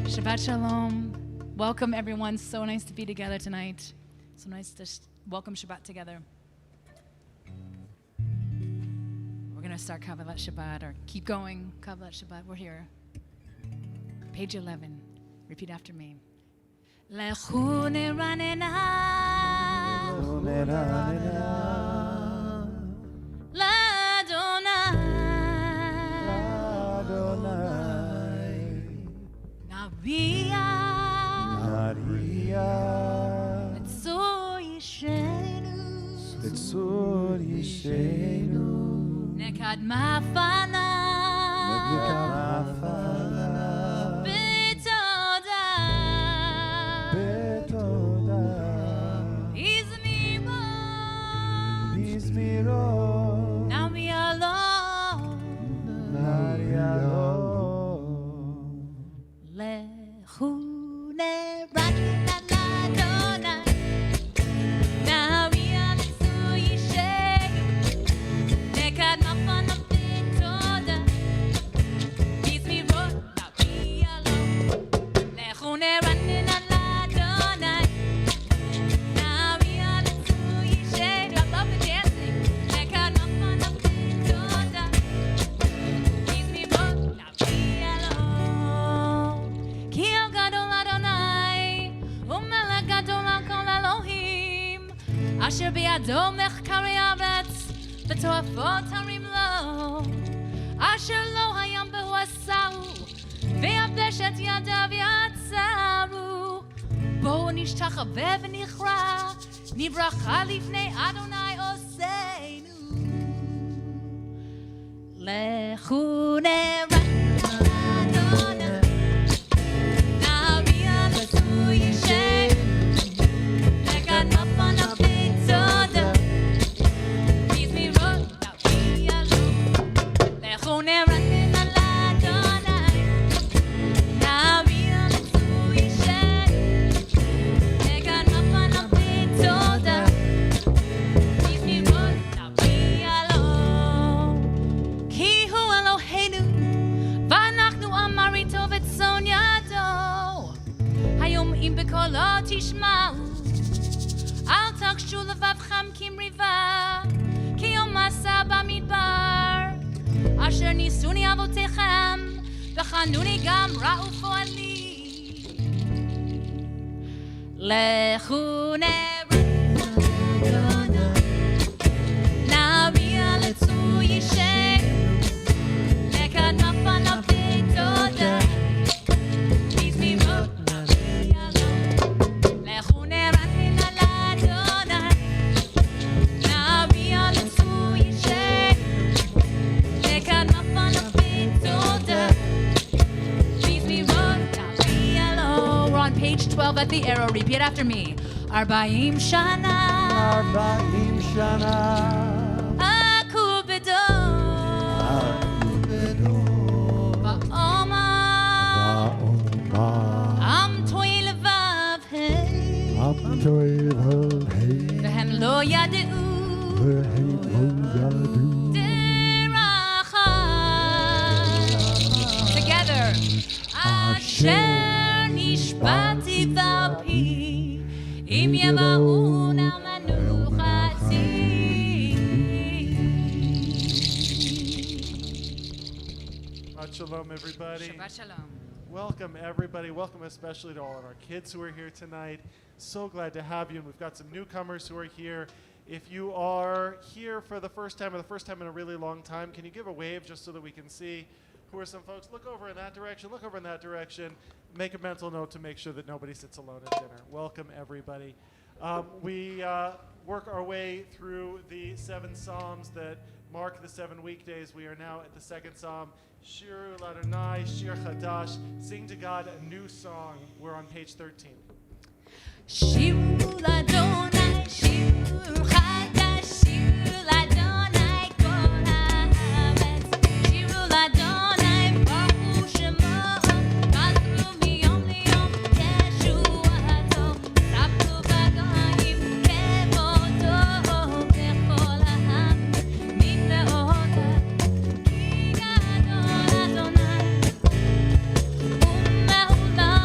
Shabbat Shalom. Welcome, everyone. So nice to be together tonight. So nice to welcome Shabbat together. We're going to start Kabbalat Shabbat, or keep going Kabbalat Shabbat. We're here. Page 11. Repeat after me. Lechu neranena L'Adonai Naria Letzor Yishenu Nekad Mafana Betoda Izmiro Now we alone Lechu neranena L'Adonai Naria Letzor Yishenu Nekad Mafana Betoda Izmiro Now we alone Lechu neranena L'Adonai Naria Letzor Yishenu I love the dancing Nekad Mafana Betoda Izmiro Now we alone Ki el gadol Adonai Umelech gadol al kol Elohim Asher biado mechkarei haaretz v'toafot harim lo Asher lo hayam behu asahu ve'yabesh et yadav yatzaru Bo'u nishtachave v'nichra nivracha lifnei Adonai oseinu Lechu neranena L'Adonai Naria Letzor Yishenu Nekad Mafana Betoda Izmiro Now we alone Lechu neranena L'Adonai Naria Letzor Yishenu Nekad Mafana Betoda Izmiro Now we alone Ki hu Eloheinu V'anachnu amarito v'tzon yado Hayom im b'kolo tishma'u Al takshu levavchem kimriva Ki yom asa b'midbar Asher nisuni avotechem V'chanuni gam ra'u fo'ali Lechu neranena L'Adonai Naria Letzor Yishenu Nekad Mafana Betoda Izmiro Now we alone Lechu neranena L'Adonai Naria Letzor Yishenu Nekad Mafana Betoda Izmiro Now we alone We're on page 12 at the arrow. Repeat after me. Arbaim Shana Aku bedo Ba'omar Am toy levav hey Vehem lo yadeu derachai Together Asher nishbati vapi Im yeva'un al manuchati Shabbat Shalom, everybody. Shabbat Shalom. Welcome, everybody. Welcome especially to all of our kids who are here tonight. So glad to have you. And we've got some newcomers who are here. If you are here for the first time or the first time in a really long time, can you give a wave just so that we can see who are some folks? Look over in that direction. Look over in that direction. Make a mental note to make sure that nobody sits alone at dinner. Welcome, everybody. We work our way through the 7 Psalms that mark the 7 weekdays. We are now at the 2nd Psalm. Shir L'Adonai, Shir Chadash. Sing to God a new song. We're on page 13. Shiru l'Adonai, shiru chadash, shiru l'Adonai kol haaretz. Shiru l'Adonai baruch shemo, v'azru miyom liyom yeshuato. Sabtu b'goyim kevodo b'chol ha'am nifleota. Ki gadol Adonai u'me'ulam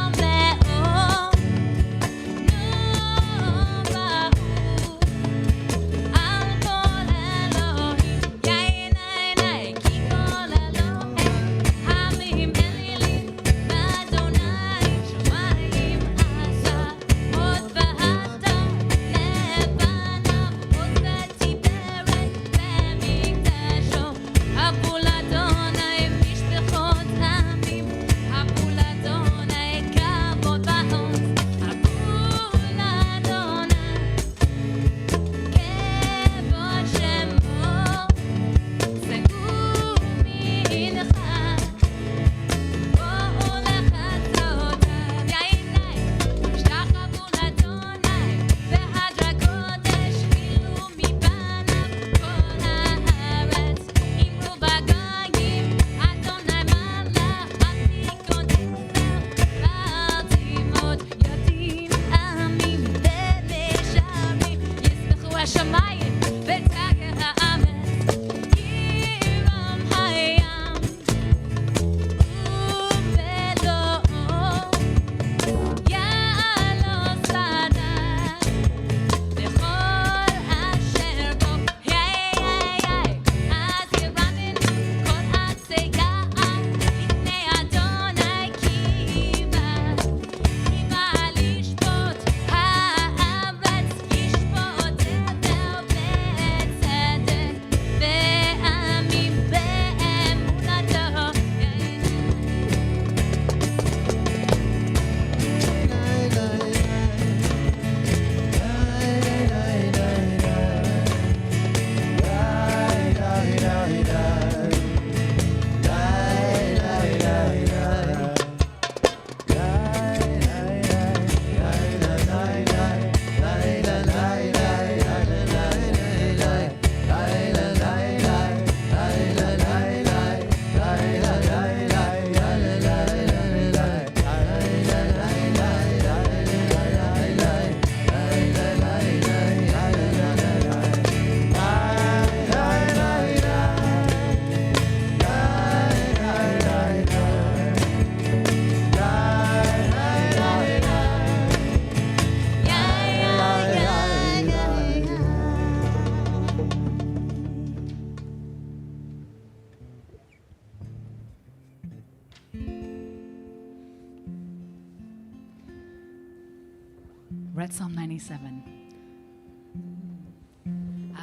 We're at Psalm 97.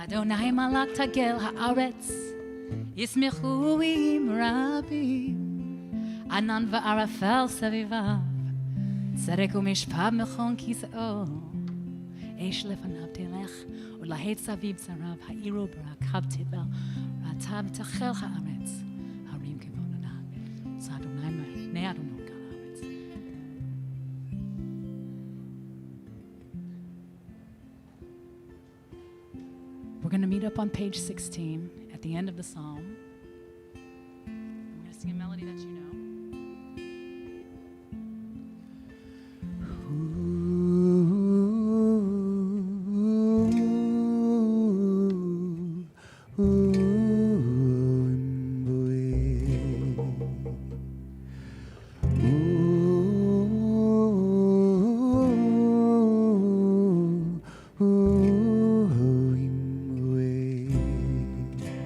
Adonai malak tagel haaretz, yismechu im rabim, anan va'arafel savivav, tzedek u'mishpat mechon kiseo, esh lefanav telech, u'lahet saviv zarav, ha'iru barakav tivel, ratav tachel haaretz, harim kivonana. So Adonai ma'nei Adonai kal haaretz. We're going to meet up on page 16 at the end of the psalm. I'm going to sing a melody that you know.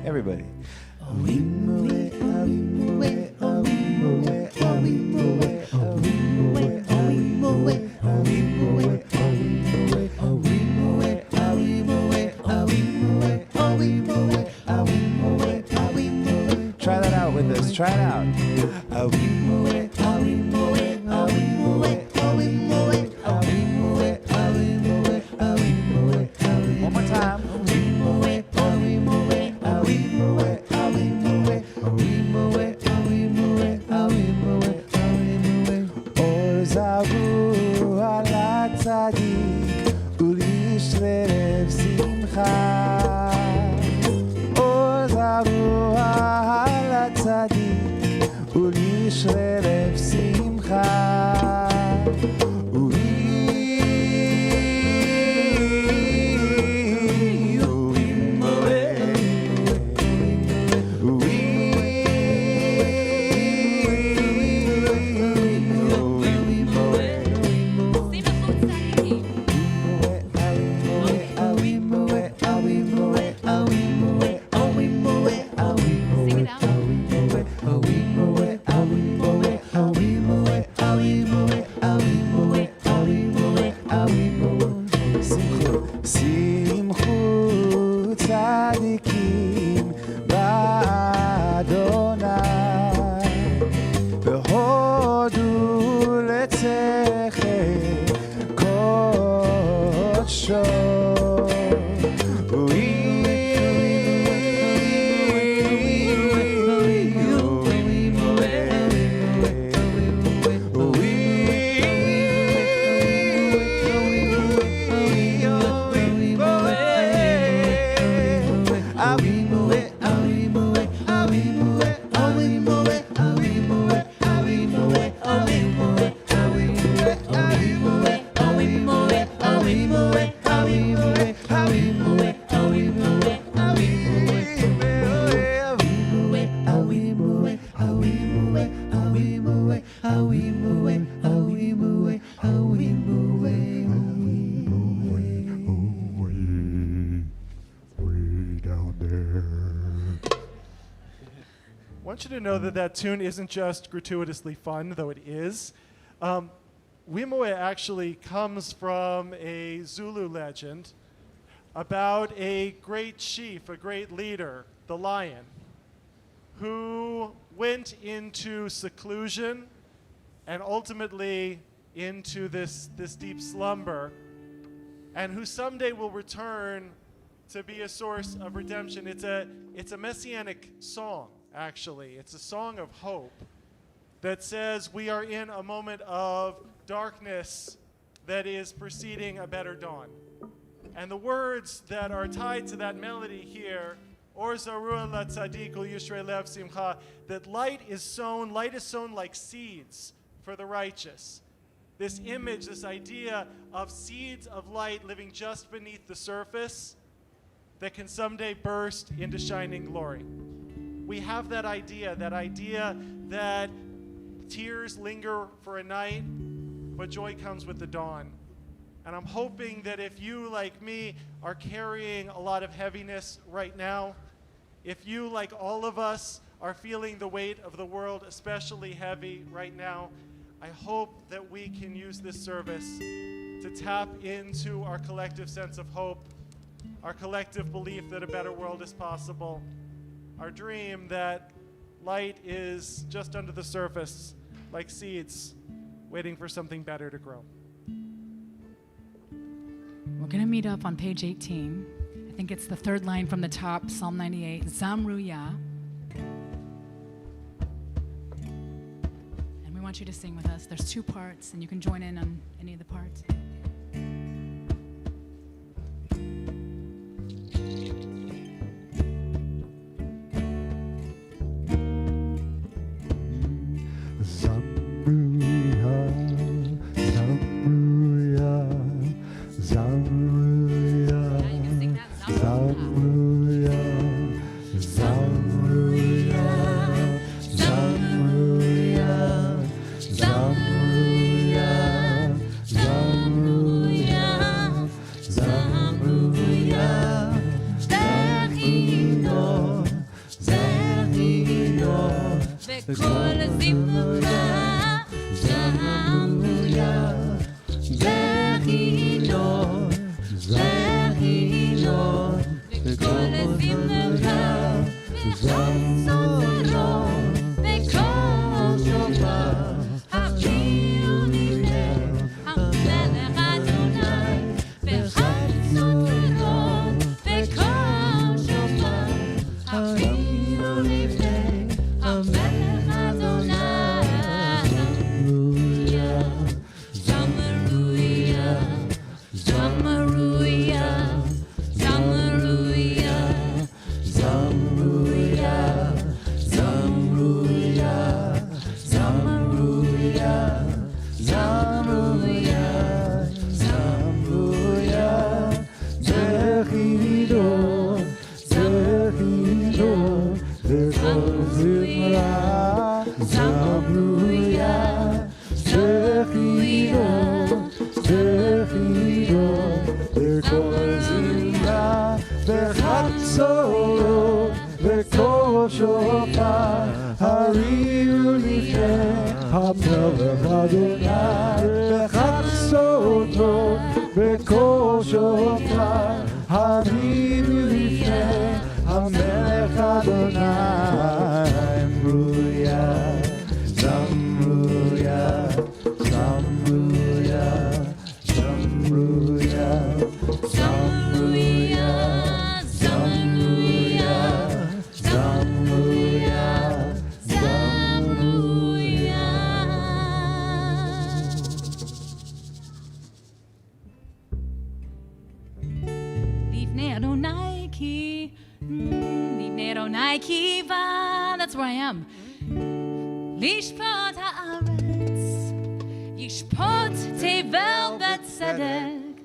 Everybody. Try that out with us. Try it out. One more time. I want you to know that that tune isn't just gratuitously fun, though it is. Wimoe actually comes from a Zulu legend about a great chief, a great leader, the lion, who went into seclusion and ultimately into this deep slumber, and who someday will return to be a source of redemption. It's a messianic song, actually. It's a song of hope that says we are in a moment of darkness that is preceding a better dawn. And the words that are tied to that melody here, Or Zarua la Tzadik ul Yishrei Lev Simcha, that light is sown like seeds for the righteous. This image, this idea of seeds of light living just beneath the surface that can someday burst into shining glory. We have that idea that tears linger for a night, but joy comes with the dawn. And I'm hoping that if you, like me, are carrying a lot of heaviness right now, if you, like all of us, are feeling the weight of the world especially heavy right now, I hope that we can use this service to tap into our collective sense of hope, our collective belief that a better world is possible, our dream that light is just under the surface, like seeds, waiting for something better to grow. We're going to meet up on page 18. I think it's the third line from the top, Psalm 98, Zamruya. And we want you to sing with us. There's 2 parts, and you can join in on any of the parts. That's where I am. Lishpot haaretz, yishpot tevel betzedek,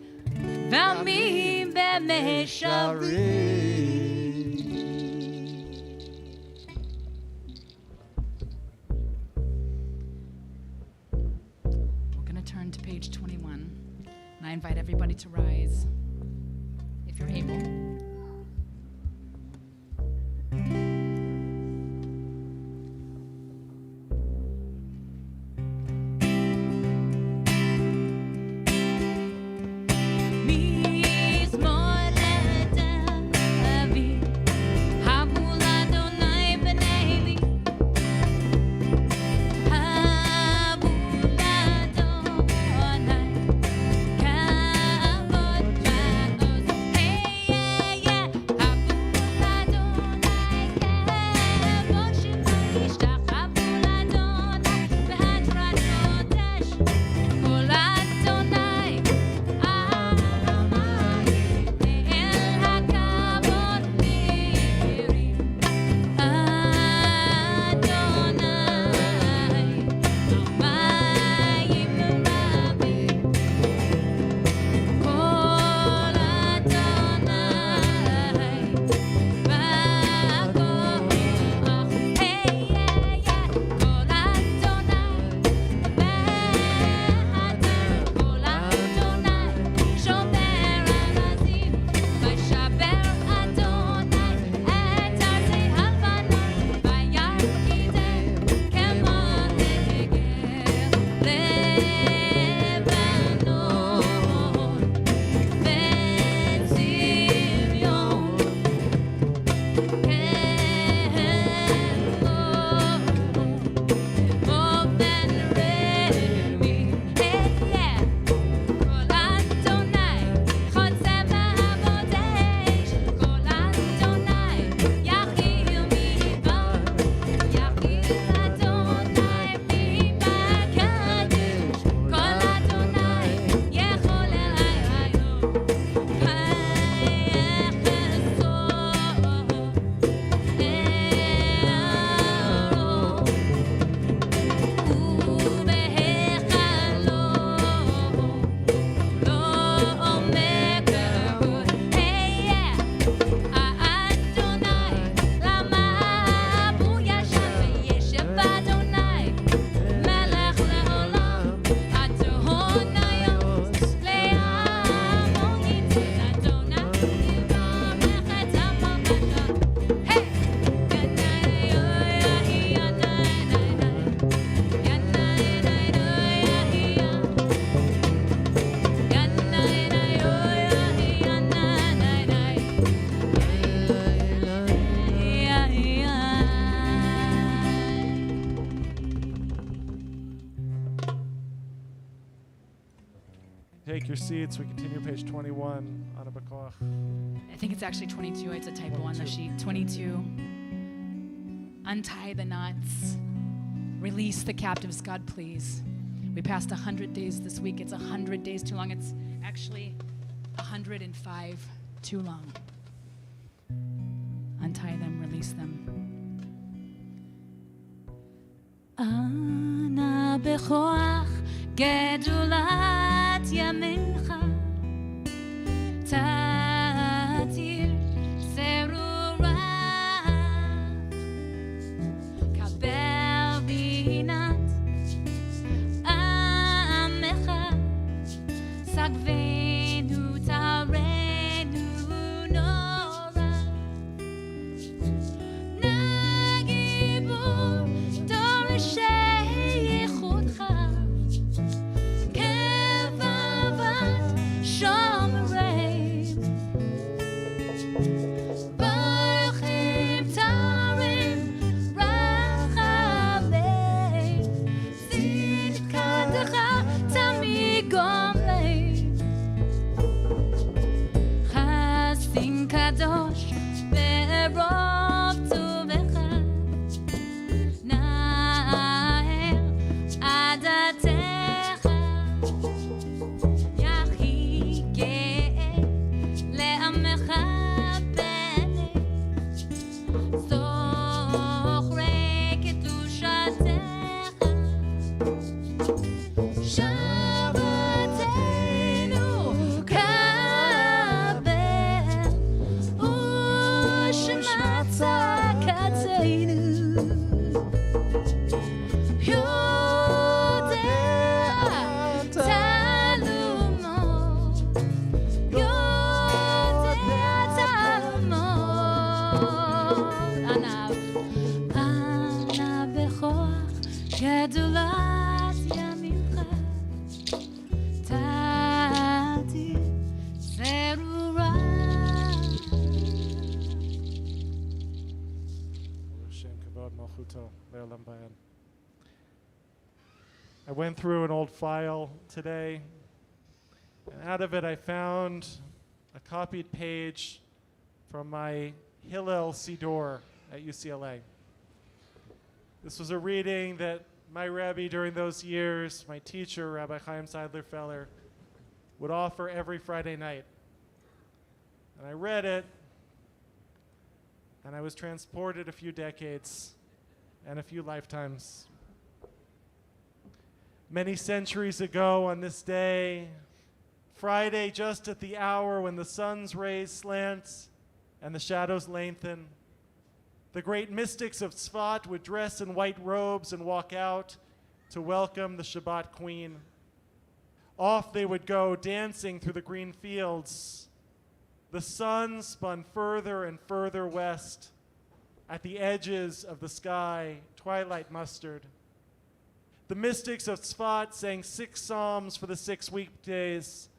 v'ami b'mesharim. We're going to turn to page 21, and I invite everybody to rise, if you're able. Take your seats. We continue page 21 on a Bakoch. I think it's actually 22. It's a typo on the sheet. 22. Untie the knots. Release the captives, God, please. We passed 100 days this week. It's 100 days too long. It's actually 105 too long. Untie them, release them. Ana bechoach gedulat yamincha tatir serurach kabel binat amecha sagvenu tarenu nora nagibur dorishei yichudcha kevavat shomerei barchim tarim rachavei zidkatecha tamid gomlei chasim kadosh berov tuvecha naher adatecha yachi ge'eh le'amecha b'nei zochrei kedushatecha Shabbatenu kabel u'shema tzedakatenu Yodea talumo Yodea talumo Ana bechoach gedulat yamincha Tati zerura Shem kavod malchuto le'olam va'ed. I went through an old file today, and out of it I found a copied page from my Hillel Sidor at UCLA. This was a reading that my Rebbe during those years, my teacher, Rabbi Chaim Seidler-Feller, would offer every Friday night. And I read it, and I was transported a few decades and a few lifetimes. Many centuries ago on this day, Friday, just at the hour when the sun's rays slant and the shadows lengthen, the great mystics of Tzfat would dress in white robes and walk out to welcome the Shabbat Queen. Off they would go, dancing through the green fields. The sun spun further and further west. At the edges of the sky, twilight mustered. The mystics of Tzfat sang 6 psalms for the 6 weekdays,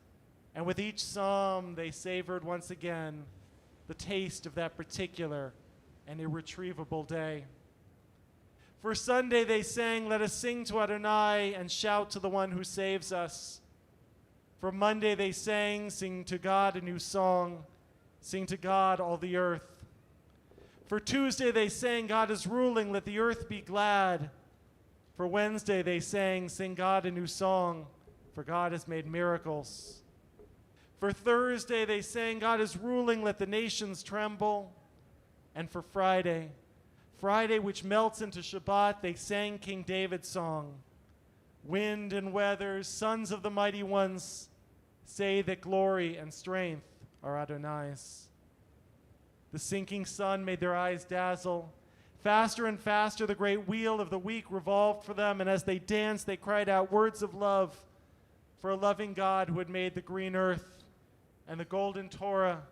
and with each psalm they savored once again the taste of that particular and irretrievable day. For Sunday they sang, "Let us sing to Adonai and shout to the one who saves us." For Monday they sang, "Sing to God a new song, sing to God all the earth." For Tuesday they sang, "God is ruling, let the earth be glad." For Wednesday they sang, "Sing God a new song, for God has made miracles." For Thursday they sang, "God is ruling, let the nations tremble." And for Friday, which melts into Shabbat, they sang King David's song. Wind and weather, sons of the mighty ones, say that glory and strength are Adonai's. The sinking sun made their eyes dazzle. Faster and faster the great wheel of the week revolved for them, and as they danced, they cried out words of love for a loving God who had made the green earth and the golden Torah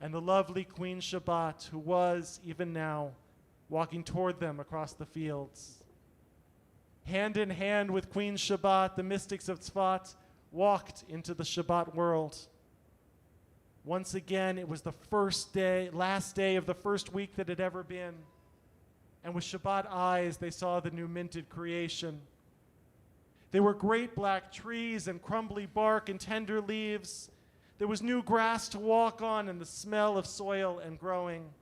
and the lovely Queen Shabbat, who was, even now, walking toward them across the fields. Hand in hand with Queen Shabbat, the mystics of Tzfat walked into the Shabbat world. Once again, it was the last day of the first week that had ever been. And with Shabbat eyes, they saw the new minted creation. There were great black trees and crumbly bark and tender leaves. There was new grass to walk on and the smell of soil and growing.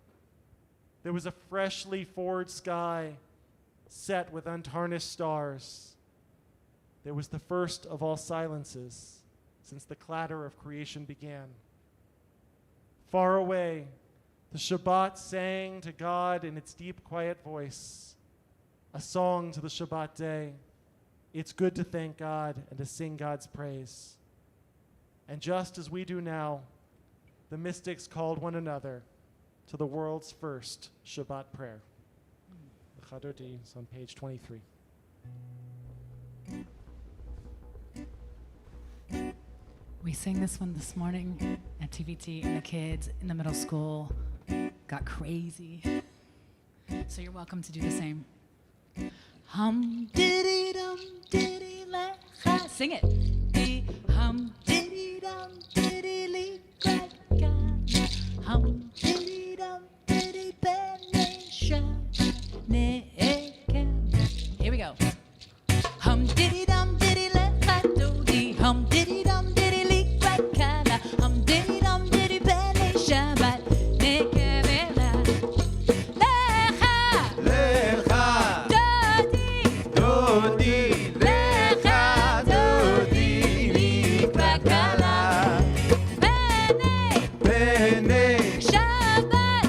There was a freshly forged sky set with untarnished stars. There was the first of all silences since the clatter of creation began. Far away, the Shabbat sang to God in its deep, quiet voice, a song to the Shabbat day. It's good to thank God and to sing God's praise. And just as we do now, the mystics called one another to the world's first Shabbat prayer. The Chadoti is on page 23. We sang this one this morning at TVT, and the kids in the middle school got crazy. So you're welcome to do the same. Hum diddy dum diddy lecha. Sing it. Hum diddy dum diddy li kraka. Hum diddy dum diddy benesha neka. Here we go. Hum diddy dum diddy lecha dodi. Hum diddy dum diddy li kraka. Hum diddy dum diddy benesha bat neka vela. Lecha. Lecha, Dodi. Dodi, Lecha, Dodi, Mikrakala, Bene, Shabbat,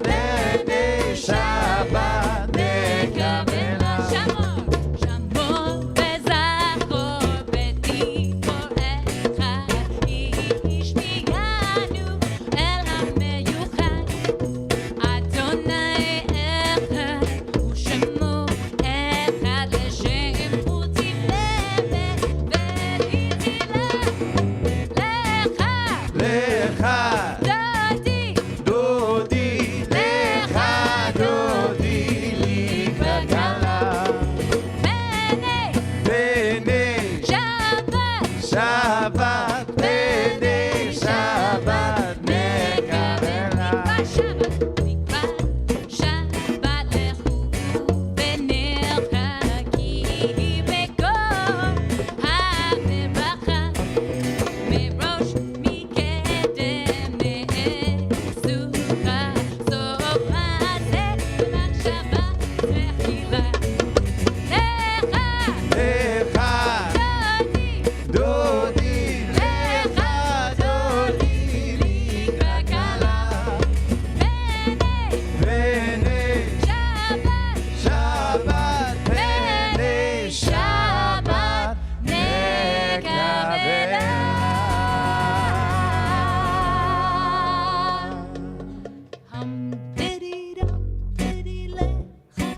Bene, Shabbat, Nekabela. Shamor bezachor b'tikor echad, ishtiganu el hameyuchad. Adonai echad, u'shemo echad, l'shem u'tiferet v'lizila. Lecha, Lecha, Dodi, Dodi, Lecha, Dodi, Mikrakala, Bene, Bene, Shabbat, Shabbat, Bene, Shabbat, Nekabela. Shabbat lechu v'nercha ki b'kol ha'bebracha merosh mikedem ne'esucha sof hazeh v'machshava tefila. Lecha, Lecha, Dodi, Dodi, Lecha, Dodi, Mikrakala, Bene, Shabbat, Shabbat, Bene, Shabbat, Nekabela. Hum diddy dum diddy lecha.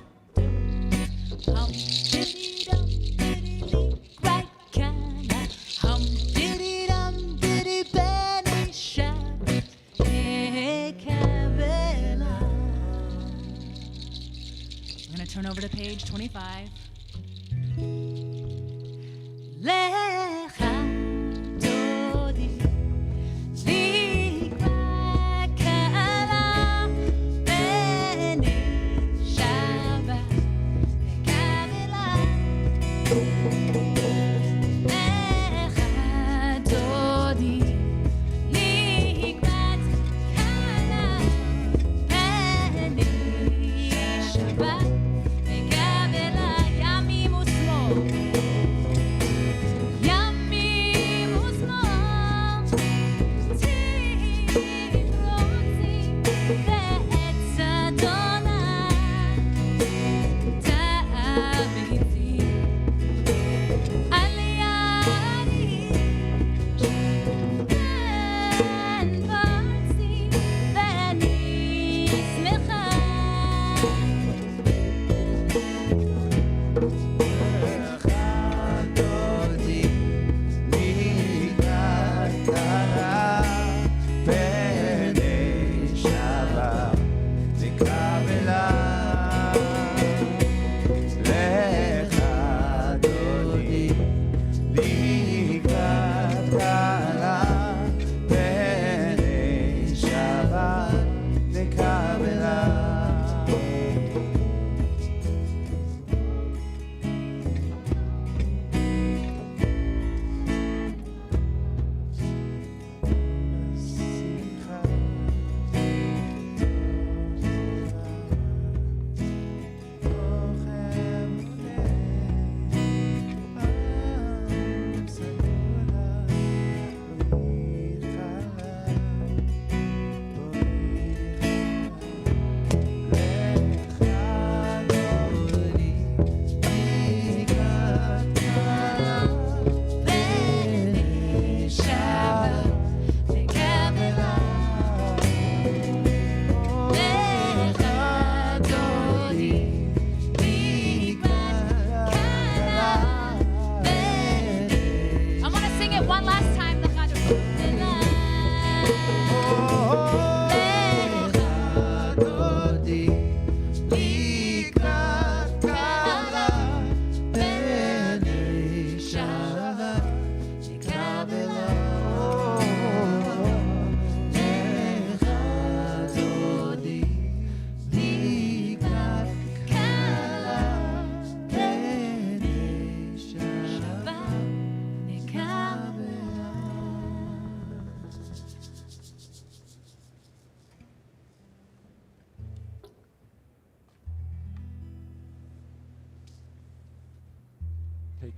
Hum diddy dum diddy li krakana. Hum diddy dum diddy beni shabbat nekabela. We're going to turn over to page 25.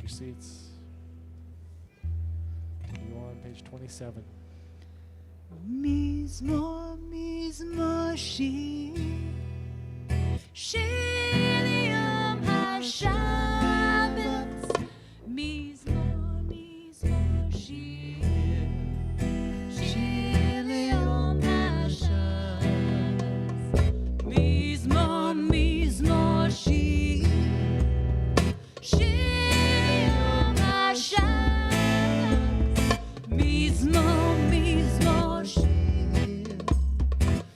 your seats. You on page 27. Mizmor, mizmor, shir, shir yom haShabbat. Mizmor, mizmor, shir, shir yom haShabbat. Mizmor, mizmor, shir, shir yom haShabbat. Mizmor, mizmor, shir,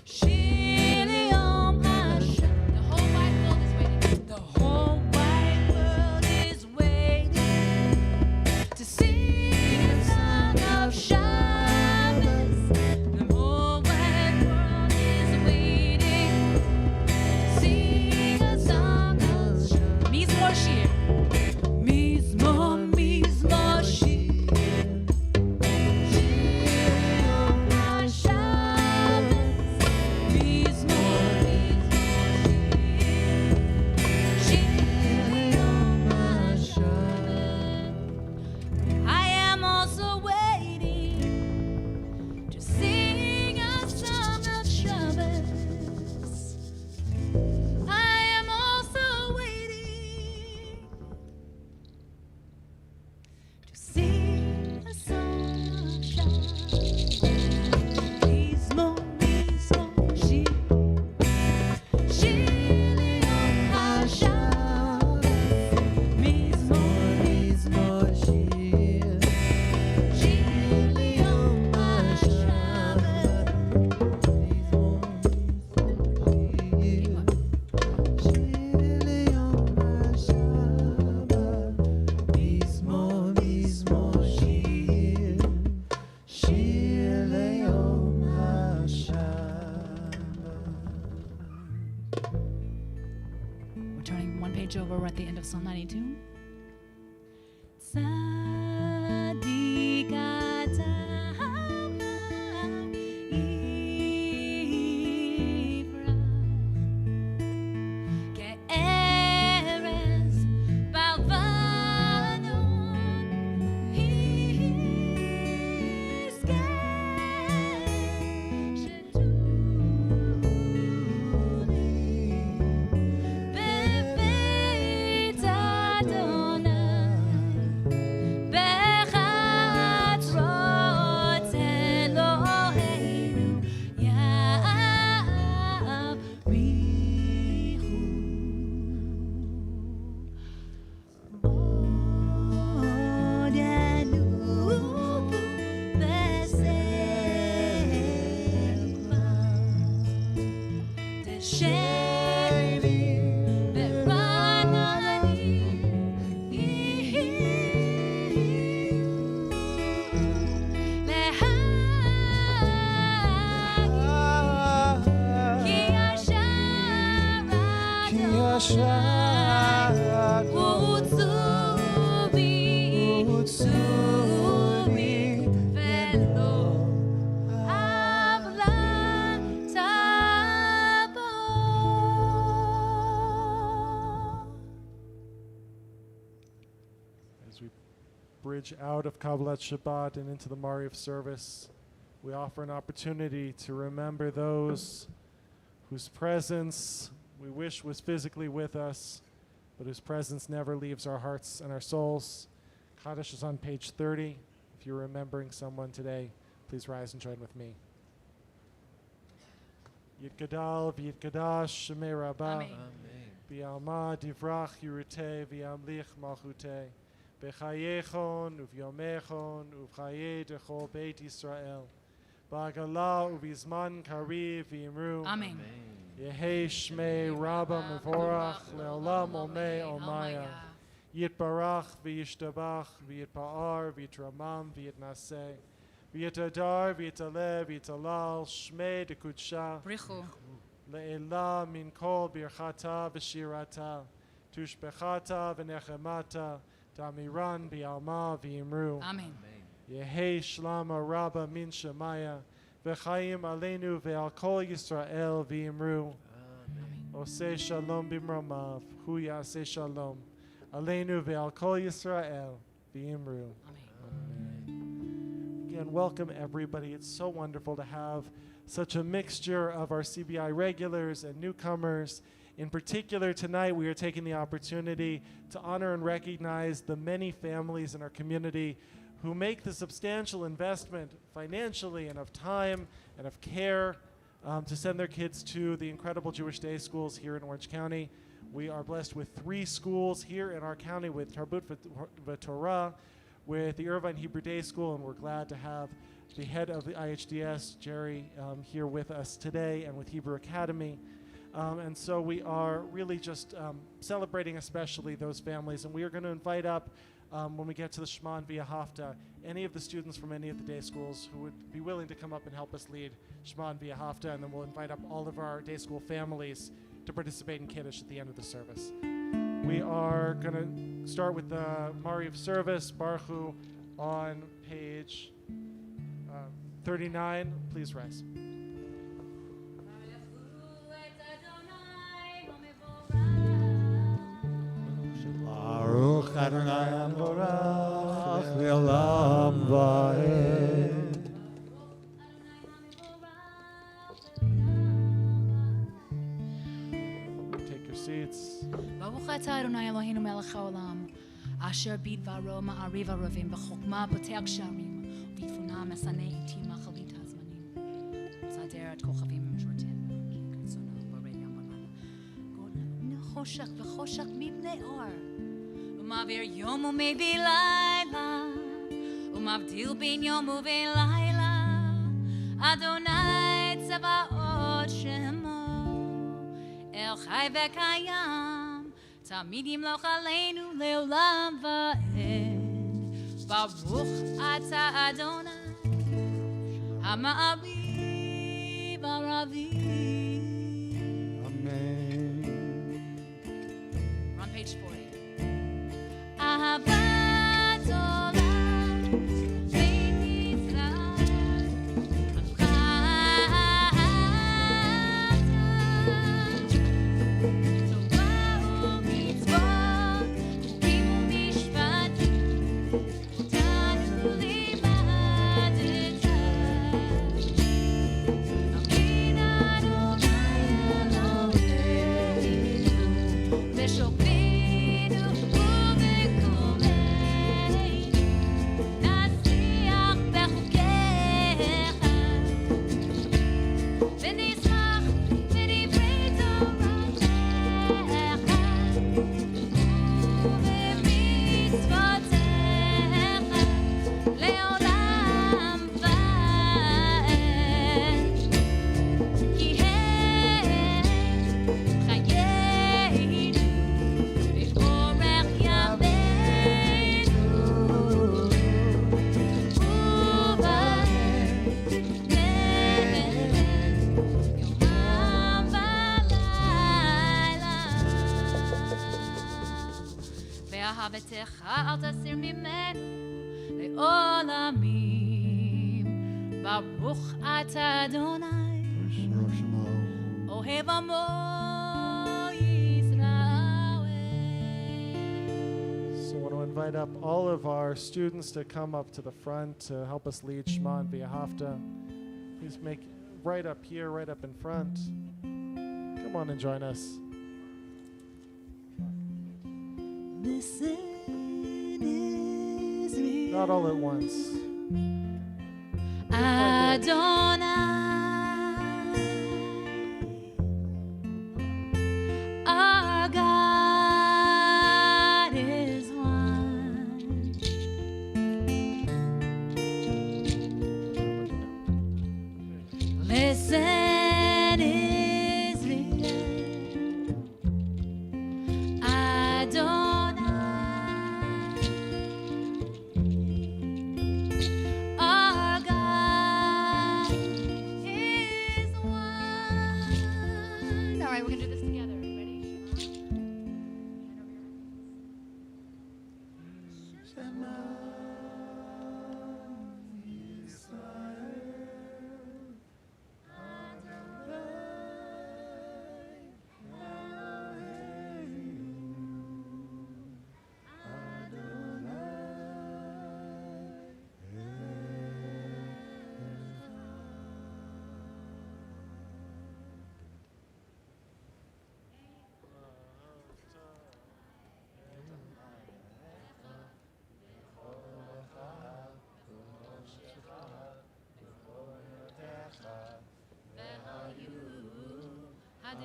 shir yom haShabbat. The whole wide world is waiting. The whole wide world is waiting to sing a song of Shabbos. The whole wide world is waiting to sing a song of Shabbos. Mizmor shir, mizmor, mizmor shir, shir yom haShabbat. Mizmor, mizmor shir, shir yom haShabbat. I am also waiting to sing a song of Shabbos. I am also waiting to sing a song of Shabbos. Mizmor, mizmor, shir, shir yom haShabbat. Mizmor, mizmor, shir, shir yom haShabbat. We're turning one page over. We're at the end of Psalm 92. Tzadik ata Yifrach ke'erez balvanon yizkeh shetuli bebeit Adonai bechatzrot Eloheinu ya'avrichu. Od yanuvu besefa teshevi beranani ki asharat utsubi velo avla tabo. As we bridge out of Kabbalat Shabbat and into the Mariv service, we offer an opportunity to remember those whose presence we wish was physically with us, but whose presence never leaves our hearts and our souls. Kaddish is on page 30. If you're remembering someone today, please rise and join with me. Yitgadal v'yitgadash shemei Rabbah. Amen. Bi'alma divrach yiruteh v'yamlich malchuteh. B'chayechon uvyomechon uv'chayei dechol Beit Yisrael. Ba'agala uvizman kariv v'yimru. Amen. Yehei shmei Rabbah mevorach le'olam olmei olmaya. Yitbarach v'yishtabach v'yitpa'ar v'yitramam v'yitnaseh. V'yitadar v'yitaleh v'yitalal shmei dekudsha. Brichu. Le'ela min kol birchata v'shirata. Tushbechata v'nechemata. Damiran bi'alma v'yimru. Amen. Yehei shlama Rabbah min shemaya. V'chaim aleinu ve'al kol Yisrael v'yimru. Oseh shalom bimromav. Hu yaseh shalom. Aleinu ve'al kol Yisrael v'imru. Amen. Again, welcome everybody. It's so wonderful to have such a mixture of our CBI regulars and newcomers. In particular, tonight we are taking the opportunity to honor and recognize the many families in our community who make the substantial investment financially and of time and of care to send their kids to the incredible Jewish day schools here in Orange County. We are blessed with 3 schools here in our county, with Tarbut v'Torah, with the Irvine Hebrew Day School, and we're glad to have the head of the IHDS, Jerry, here with us today, and with Hebrew Academy. And so we are really just celebrating especially those families, and we are going to invite up, when we get to the Shema and V'Ahavta, any of the students from any of the day schools who would be willing to come up and help us lead Shema and V'Ahavta, and then we'll invite up all of our day school families to participate in Kiddush at the end of the service. We are going to start with the Mari of Service, Baruch Hu, on page 39. Please rise. Baruch Adonai Amorach Le'olam Va'ed. Take your seats. Baruch atah Adonai Eloheinu melech haolam, asher bidvaro ma'ariv aravim, b'chokma potech sharim, v'tfuna mesaneh itim machalit hazmanim. Tzader et kochavim mishorten, k'rtzono b'orei yom v'mana. Gol choshech v'choshech mibnei or, u'mavir yom u'mevi layla, u'mavdil bin yom u'vein layla, Adonai tzavaot shemo. El Chai v'Kayam, Tamid Yimloch Aleinu Le'olam Va'ed. Baruch Atah Adonai, Ha'ma'ariv Aravi. Amen. We're on page 40. Ahavat Olam, Beit Yisrael, ואהבתך אל תסיר ממנו לעולמים. ברוך אתה אדוני, אוהב עמו ישראל. So I want to invite up all of our students to come up to the front to help us lead Shema and V'Ahavta. Please make right up here, right up in front. Come on and join us. Listen, Israel. Not all at once. Adonai, our God is one. Listen, Israel. Adonai, our God is one. All right, we're gonna do this together. Ready?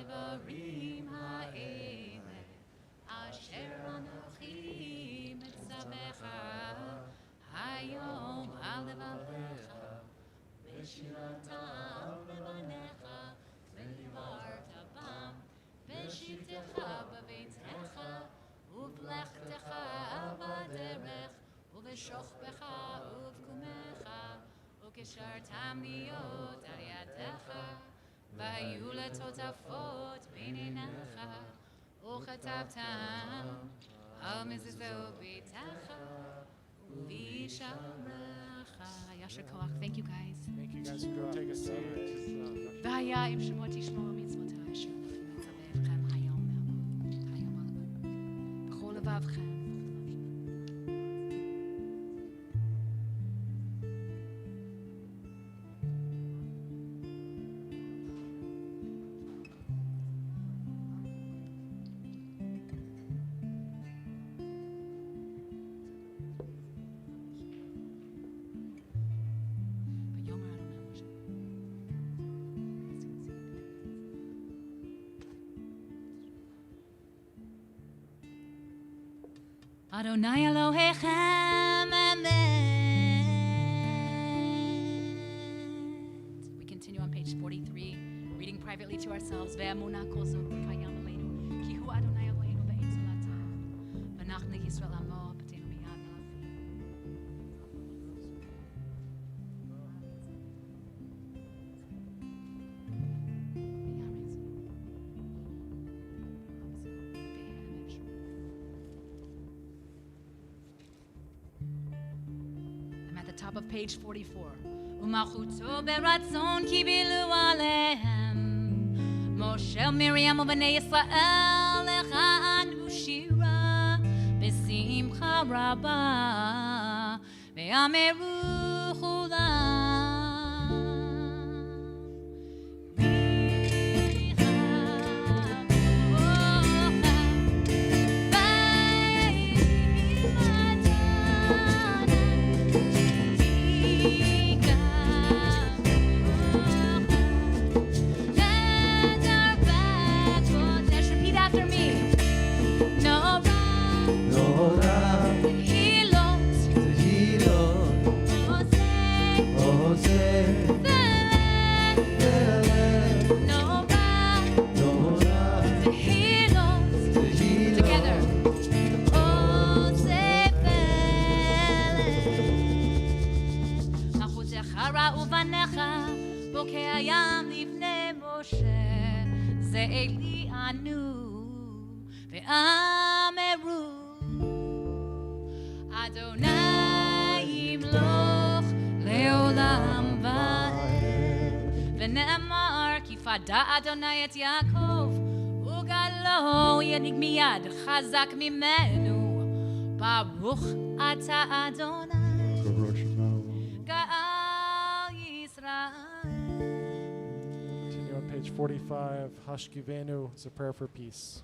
הדברים האלה אשר אנוכי מצווך היום על לבביך ושירתם בבניך ודיברת בם בשבתך בביתך ובלכתך בדרך ובשוכבך ובקומך וקשרתם להיות על ידך והיו לטוטפות בין עיניך וכתבתם על מזוזות ביתך ובשעריך. ישר כוח. Thank you guys. Thank you guys. Go take a seat. והיה אם שמות תשמעו מצוותיי אשר מצווכם היום בכל לבבכם. Adonai Elohechem Emet. We continue on page 43, reading privately to ourselves. Ve'emunah kol zot kayam aleinu, ki hu Adonai Eloheinu ve'en zolata. V'nachnu Yisrael amo b'teinu miyad top of page 44. Umachuto beratzon kibilu alehem. Moshe Miriam u'bnei Yisrael echadu shira b'simcha rabba ve'ameru chulam. הים לפני משה זה אלי ענו ואמרו אדוני ימלוך לעולם ועד ונאמר כי פדה אדוני את יעקב וגלו ינהיג מיד חזק ממנו ברוך אתה אדוני גאל ישראל. Continue on page 45. Hashkivenu is a prayer for peace.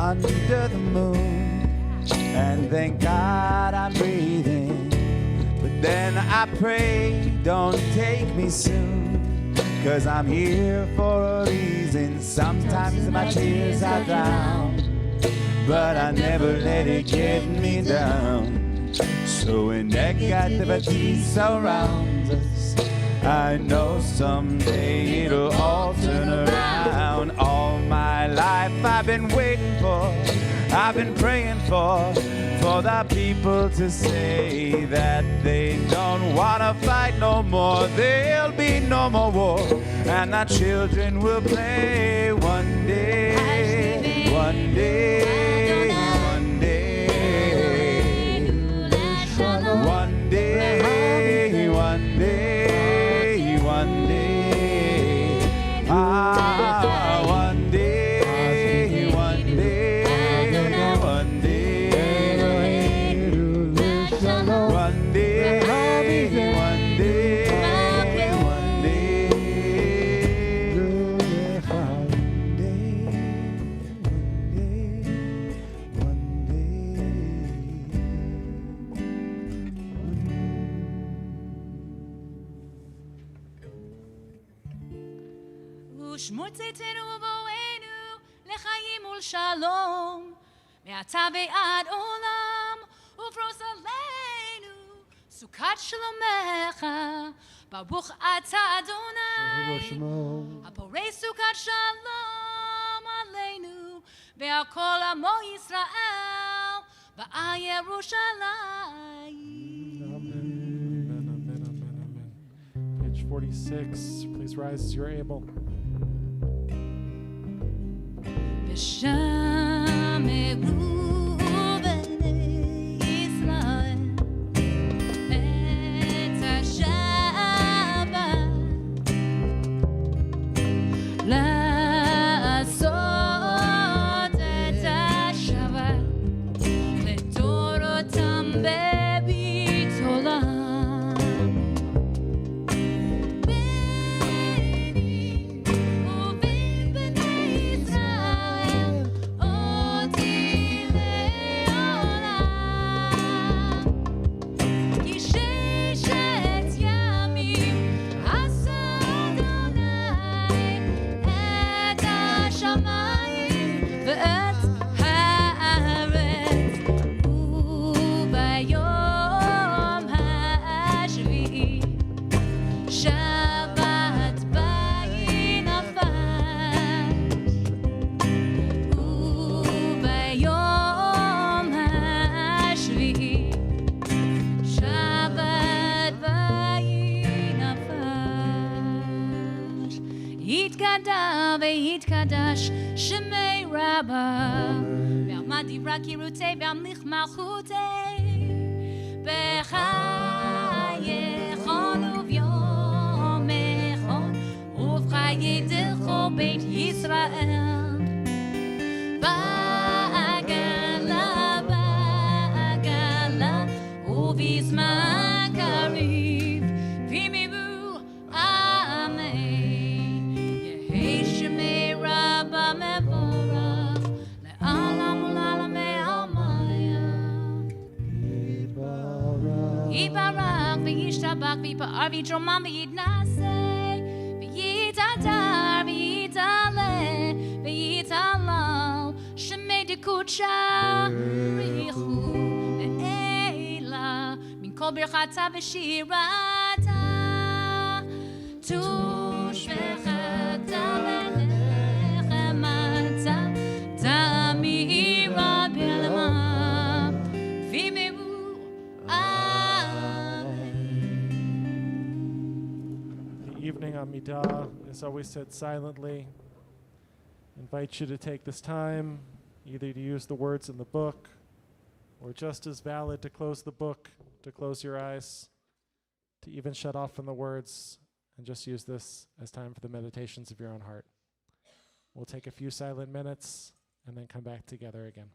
under the moon, and thank God I'm breathing. But then I pray, don't take me soon, 'cause I'm here for a reason. Sometimes my tears I drown, but I never let it get me down. So when negativity surrounds us, I know someday it'll all turn around. All my life I've been waiting for, I've been praying for the people to say that they don't wanna fight no more. There'll be no more war, and our children will play one day, one day, one day, one day, one day, one day, one day, one day, one day, one day, one day, one ושמור צאתנו ובואנו לחיים ולשלום, מעתה ועד עולם, ופרוס עלינו סוכת שלומך. ברוך אתה אדוני, הפורש סוכת שלום עלינו ועל כל עמו ישראל ועל ירושלים. Amen, amen, amen, amen. Page 46, please rise as you're able. ושמרו בני ישראל את השבת לעשות את השבת לתורתם בבית עולם. ביני ובין בני ישראל אותי לעולם, כי ששת ימים עשה אדוני את השמיים ואת הארץ, וביום השביעי שבת בי נפש, וביום השביעי שבת בי נפש. יתגדל ויתקדש שמי רבה, ועמד דברה קירותי והמליך מלכותי, בחייכון וביומכון ובחיי דכל בית ישראל. בעגלה בעגלה ובזמן קריב ויאמרו אמן. יהי שמי רבה מבורך לעולם ולעולמי עלמיה. יתברך וישתבח ויפאר ויתרומם ויתנשא ויתהדר ויתעלה ויתהלל, שמי דקודשה בריחו לעילה מן כל ברכתה ושירתה, תושבחתה ונחמתה תמירה בעלמה ויאמרו אמן. The evening Amidah is always said silently. Invite you to take this time either to use the words in the book, or just as valid to close the book, to close your eyes, to even shut off from the words and just use this as time for the meditations of your own heart. We'll take a few silent minutes and then come back together again.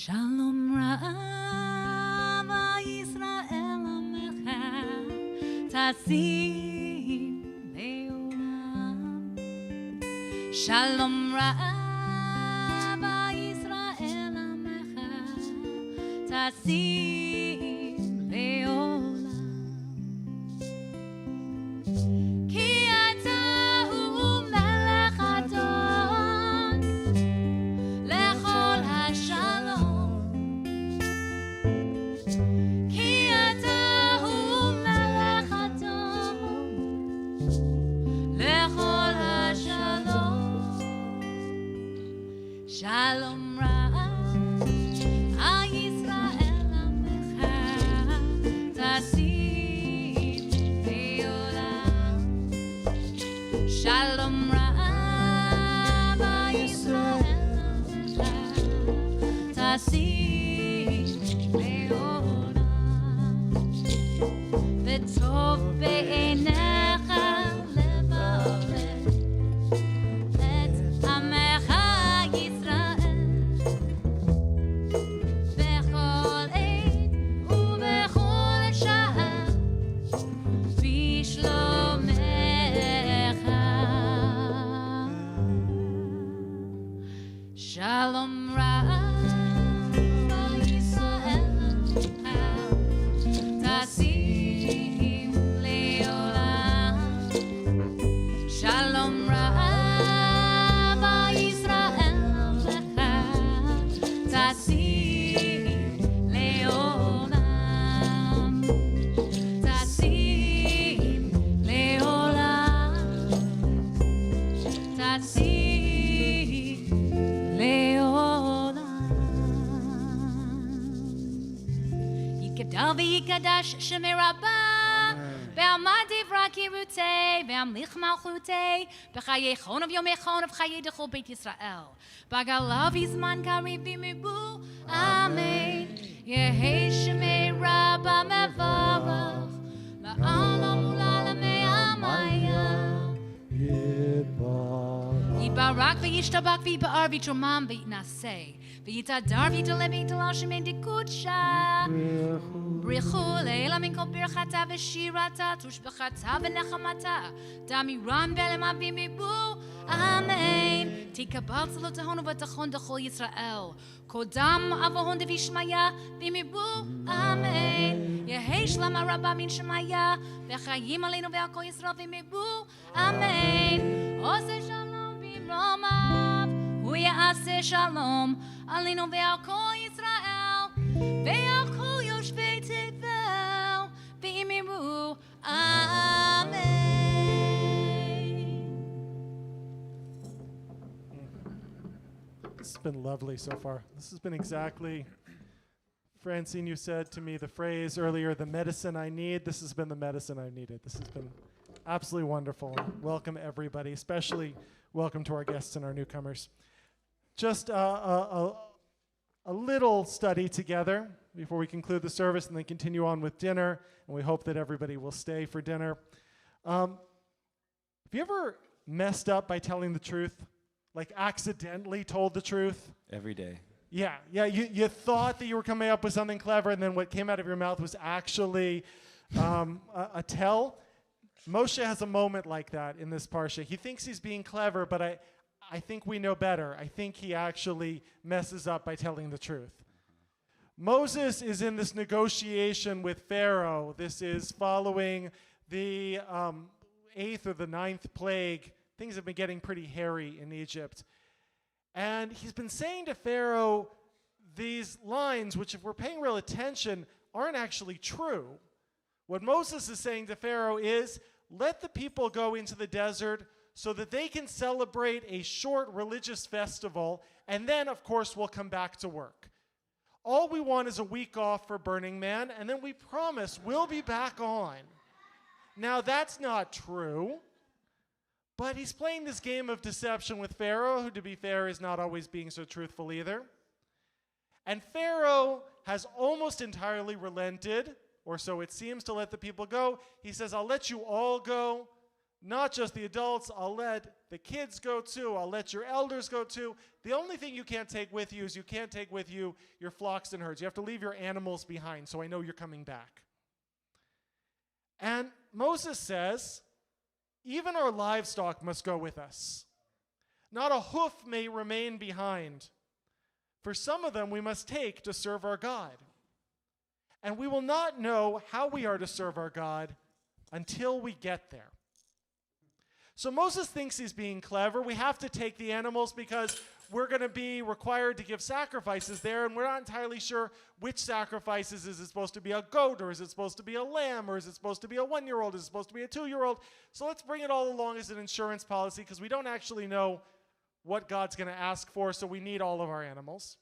Shalom Rav Yisrael Amecha Tasim Leolam. Shalom Rav Yisrael Amecha Tasim Leolam. Ki ata hu melech adon lechol hashalom. Ki ata hu melech adon lechol hashalom. Shalom Rav Yisrael Amecha Tasim Leolam. Shalom Rav Yisrael Amecha Tasim Leolam. V'tov be'einecha lebaveh et Amecha Yisrael bechol עת ובכל שעה בשלומך. Shalom Rav Yisrael Tasim Leolam. Shalom Rav Yisrael Tasim Leolam. Tasim Leolam. Tasim Leolam. Yikadal v'yikadash Shemei Rabbah Be'amad divra kirutei Be'amlich malchutei B'chayei chonav yomei chonav Chayei dechol Beit Yisrael B'agalav yizman kariv v'mibu Amen. Yehei Shemei Rabbah mevarach La'olam u'la'lamei amayah. Yibarak v'yishtabak v'yibar v'yitromam v'yitnaseh v'yitadar v'yitaleh v'yitalal shemei dikudsha. Brichu le'ela min kol birchata v'shirata tushbechata v'nechamata damiran v'elema v'mibu. Amen. Tikabal tzalot tahonu v'tachon dechol Yisrael kodam avohon devishmaya v'mibu. Amen. Yehei shlama rabba min shemaya v'chayim aleinu ve'al kol Yisrael v'mibu. Amen. Oseh shalom b'mromav hu ya'aseh shalom aleinu ve'al kol Yisrael ve'al kol yoshvei tevel v'mibu. Amen. This has been lovely so far. This has been exactly, Francine, you said to me the phrase earlier, the medicine I need. This has been the medicine I needed. This has been absolutely wonderful. Welcome, everybody, especially welcome to our guests and our newcomers. Just a little study together before we conclude the service and then continue on with dinner, and we hope that everybody will stay for dinner. Have you ever messed up by telling the truth? Like accidentally told the truth? Every day. Yeah, you thought that you were coming up with something clever, and then what came out of your mouth was actually a tell. Moshe has a moment like that in this parsha. He thinks he's being clever, but I think we know better. I think he actually messes up by telling the truth. Moses is in this negotiation with Pharaoh. This is following the 8th or the 9th plague. Things have been getting pretty hairy in Egypt. And he's been saying to Pharaoh these lines, which if we're paying real attention, aren't actually true. What Moses is saying to Pharaoh is, let the people go into the desert so that they can celebrate a short religious festival, and then, of course, we'll come back to work. All we want is a week off for Burning Man, and then we promise we'll be back on. Now, that's not true. But he's playing this game of deception with Pharaoh, who, to be fair, is not always being so truthful either. And Pharaoh has almost entirely relented, or so it seems, to let the people go. He says, I'll let you all go, not just the adults, I'll let the kids go too. I'll let your elders go too. The only thing you can't take with you is you can't take with you your flocks and herds. You have to leave your animals behind, so I know you're coming back. And Moses says, even our livestock must go with us. Not a hoof may remain behind. For some of them we must take to serve our God. And we will not know how we are to serve our God until we get there. So Moses thinks he's being clever. We have to take the animals because we're going to be required to give sacrifices there, and we're not entirely sure which sacrifices. Is it supposed to be a goat, or is it supposed to be a lamb, or is it supposed to be a 1-year-old, is it supposed to be a 2-year-old? So let's bring it all along as an insurance policy because we don't actually know what God's going to ask for, so we need all of our animals.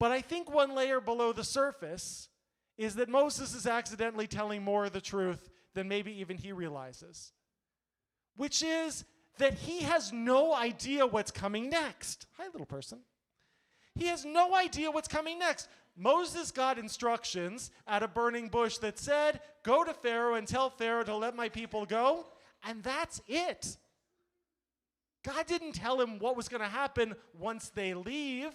But I think one layer below the surface is that Moses is accidentally telling more of the truth than maybe even he realizes, which is that he has no idea what's coming next. Hi, little person. He has no idea what's coming next. Moses got instructions at a burning bush that said, go to Pharaoh and tell Pharaoh to let my people go, and that's it. God didn't tell him what was going to happen once they leave.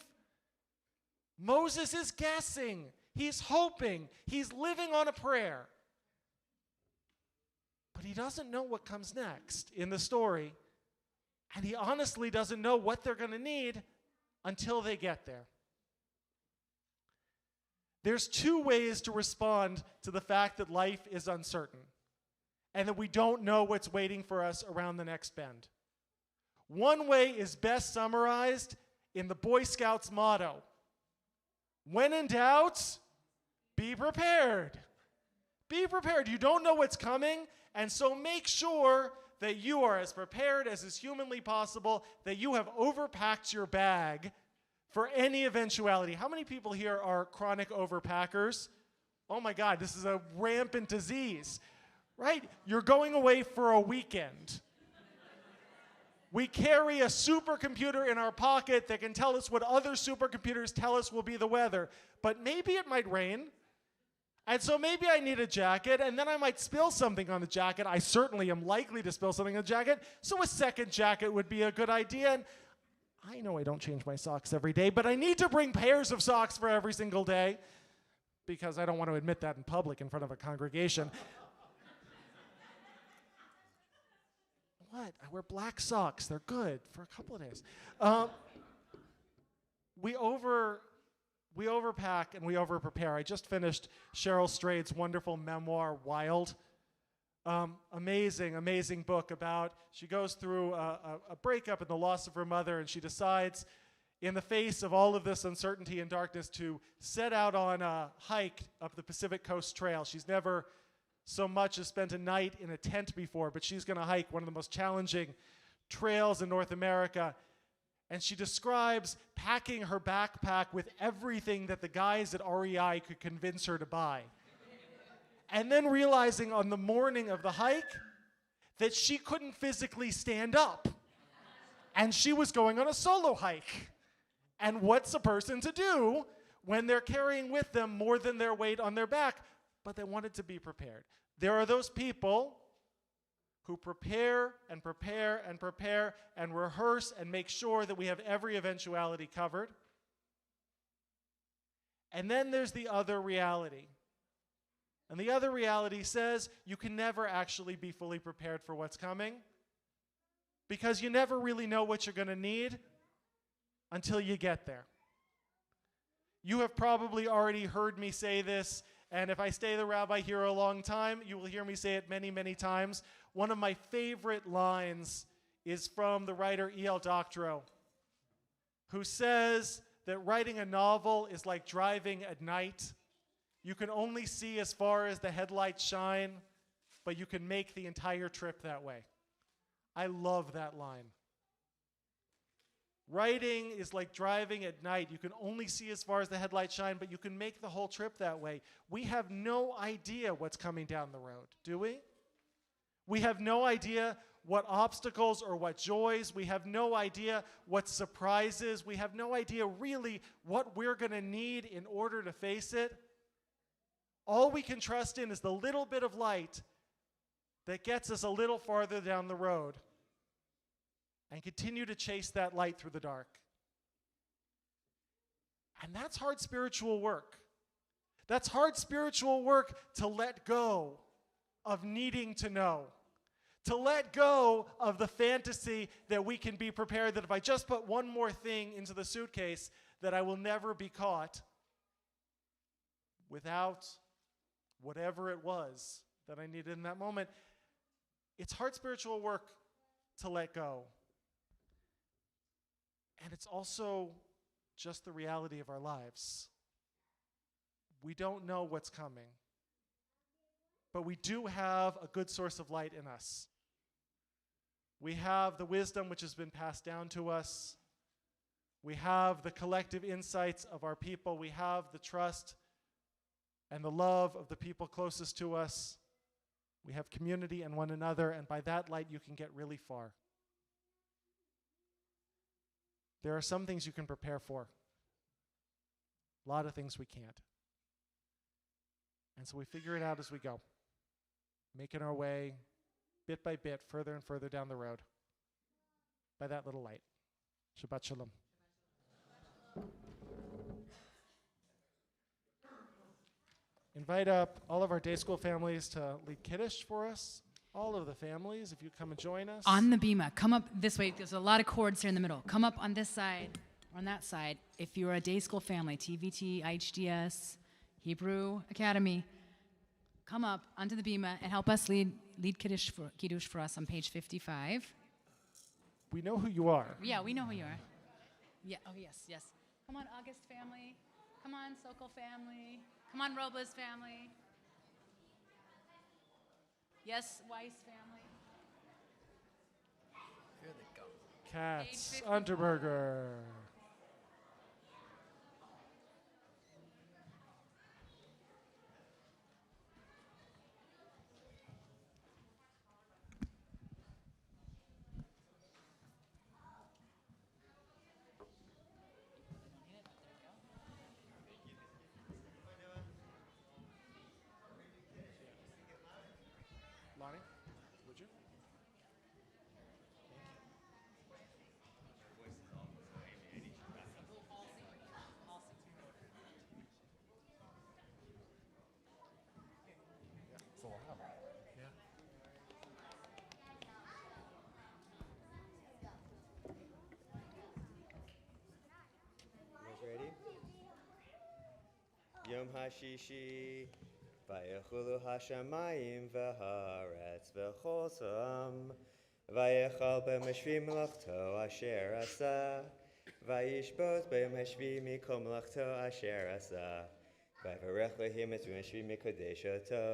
Moses is guessing. He's hoping. He's living on a prayer. But he doesn't know what comes next in the story. And he honestly doesn't know what they're going to need until they get there. There's 2 ways to respond to the fact that life is uncertain and that we don't know what's waiting for us around the next bend. One way is best summarized in the Boy Scouts motto: when in doubt, be prepared. Be prepared. You don't know what's coming, and so make sure that you are as prepared as is humanly possible, that you have overpacked your bag for any eventuality. How many people here are chronic overpackers? Oh my God, this is a rampant disease, right? You're going away for a weekend. We carry a supercomputer in our pocket that can tell us what other supercomputers tell us will be the weather. But maybe it might rain. And so maybe I need a jacket, and then I might spill something on the jacket. I certainly am likely to spill something on the jacket, so a second jacket would be a good idea. And I know I don't change my socks every day, but I need to bring pairs of socks for every single day because I don't want to admit that in public in front of a congregation. What? I wear black socks. They're good for a couple of days. We overpack and we overprepare. I just finished Cheryl Strayed's wonderful memoir, Wild. Amazing, amazing book about, she goes through a breakup and the loss of her mother, and she decides, in the face of all of this uncertainty and darkness, to set out on a hike up the Pacific Coast Trail. She's never so much as spent a night in a tent before, but she's going to hike one of the most challenging trails in North America. And she describes packing her backpack with everything that the guys at REI could convince her to buy. And then realizing on the morning of the hike that she couldn't physically stand up. And she was going on a solo hike. And what's a person to do when they're carrying with them more than their weight on their back? But they wanted to be prepared. There are those people who prepare and prepare and prepare and rehearse and make sure that we have every eventuality covered. And then there's the other reality. And the other reality says you can never actually be fully prepared for what's coming because you never really know what you're going to need until you get there. You have probably already heard me say this, and if I stay the rabbi here a long time, you will hear me say it many, many times. One of my favorite lines is from the writer E.L. Doctorow, who says that writing a novel is like driving at night. You can only see as far as the headlights shine, but you can make the entire trip that way. I love that line. Writing is like driving at night. You can only see as far as the headlights shine, but you can make the whole trip that way. We have no idea what's coming down the road, do we? We have no idea what obstacles or what joys. We have no idea what surprises. We have no idea really what we're going to need in order to face it. All we can trust in is the little bit of light that gets us a little farther down the road and continue to chase that light through the dark. And that's hard spiritual work. That's hard spiritual work to let go of needing to know, to let go of the fantasy that we can be prepared that if I just put one more thing into the suitcase, that I will never be caught without whatever it was that I needed in that moment. It's hard spiritual work to let go. And it's also just the reality of our lives. We don't know what's coming. But we do have a good source of light in us. We have the wisdom which has been passed down to us. We have the collective insights of our people. We have the trust and the love of the people closest to us. We have community and one another, and by that light you can get really far. There are some things you can prepare for. A lot of things we can't. And so we figure it out as we go, making our way bit by bit further and further down the road by that little light. Shabbat shalom. Invite up all of our day school families to lead Kiddush for us. All of the families, if you come and join us. On the bima, come up this way. There's a lot of cords here in the middle. Come up on this side or on that side. If you're a day school family, TVT, IHDS, Hebrew Academy, come up onto the bima and help us lead Kiddush for us on page 55. We know who you are. Yeah, we know who you are. Yeah. Oh, yes. Come on, August family. Come on, Sokol family. Come on, Robles family. Yes, Weiss family. Here they go. Katz, Unterberger. Lonnie, would you? It's a lot. Yeah. You guys ready? Yom HaShishi, Vayechulu Hashamayim v'haaretz v'chosam, Vayechal b'meshvi melachto asher asa, Vayishbot b'meshvi mikol melachto asher asa, Vayvarech lehim et b'meshvi mikodeshoto,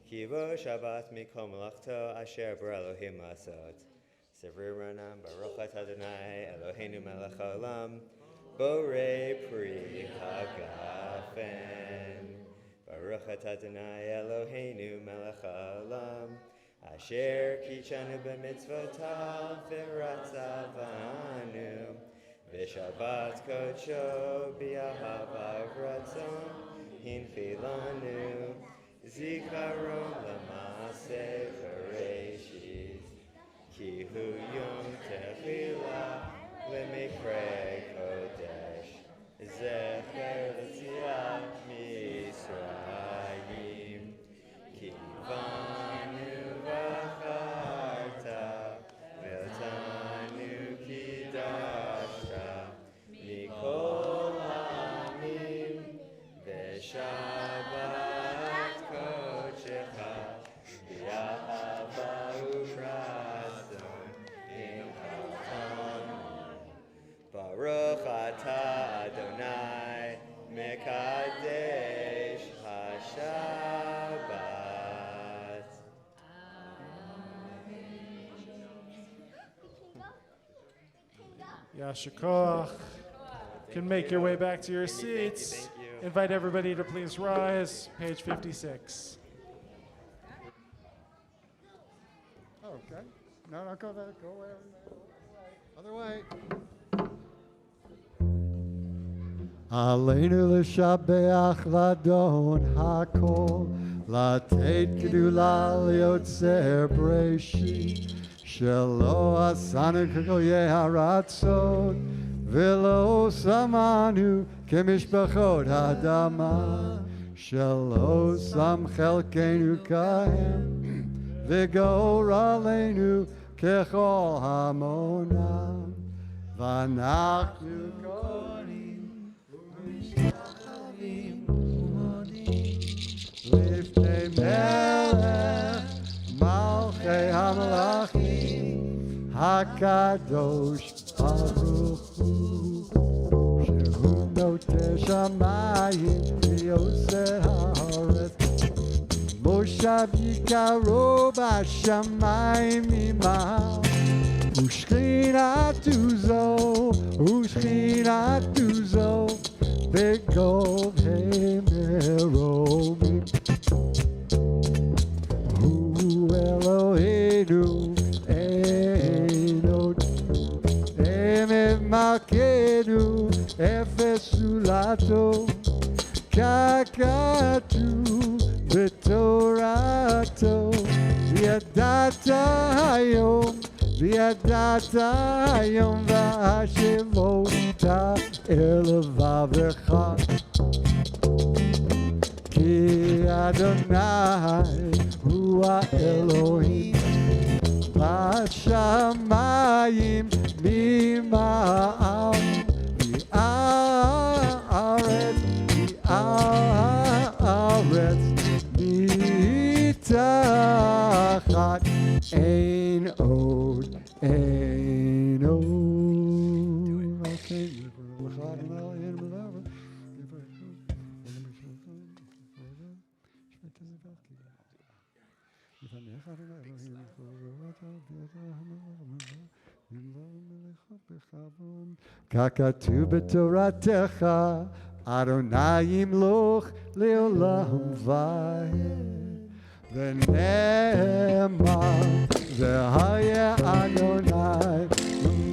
Ki bo Shabbat mikol melachto asher bar Elohim lasot. Sevri Ranam Baruch Atah Adonai Eloheinu melech haolam, Borei Pri Hagafen. Baruch Atah Adonai Eloheinu melech haolam, Asher kichanu b'mitzvotav v'ratzavanu, v'shabbat kodsho b'ahava v'ratzon hinchilanu, zikaron l'maaseh Bereshit, ki hu yom tefila l'mikrei kodesh, zecher l'tziat Mitzrayim, ki banu v'acharta, v'otanu kidashta, mikol ha'amim, v'shabbat kodshecha, b'ahava u'ratzon, Baruch Atah Adonai Mekadesh HaShabbat. Yasher Koach. You can make your way back to your seats. Thank you. Invite everybody to please rise. Page 56. Oh, okay. No, go there. Go away. Other way. Aleinu l'shabeach l'adon hakol, לתת גדולה ליוצר בראשית, שלא עשנו ככל הרצון, ולא שמנו כמשפחות האדמה, שלא שם חלקנו כהם, וגורלנו ככל המונם, ואנחנו קוראים ומשתחווים ומודים לפני מלך מלכי המלכים הקדוש ברוך הוא, שהוא נוטה שמיים ויוצר הארץ, מושב יקרו בשמיים ממעל, ושכינתו זו בגובה מרומים. הוא אלוהינו אין עוד, אמת מלכנו אפס זולתו, ככתוב בתורתו, וידעת היום והשבות אל לבבך, כי אדוני הוא האלוהים בשמיים ממעל, הארץ מתחת, אין עוד, אין עוד. ככתוב בתורתך, אדוני ימלוך לעולם ועד, ונאמר והיה אדוני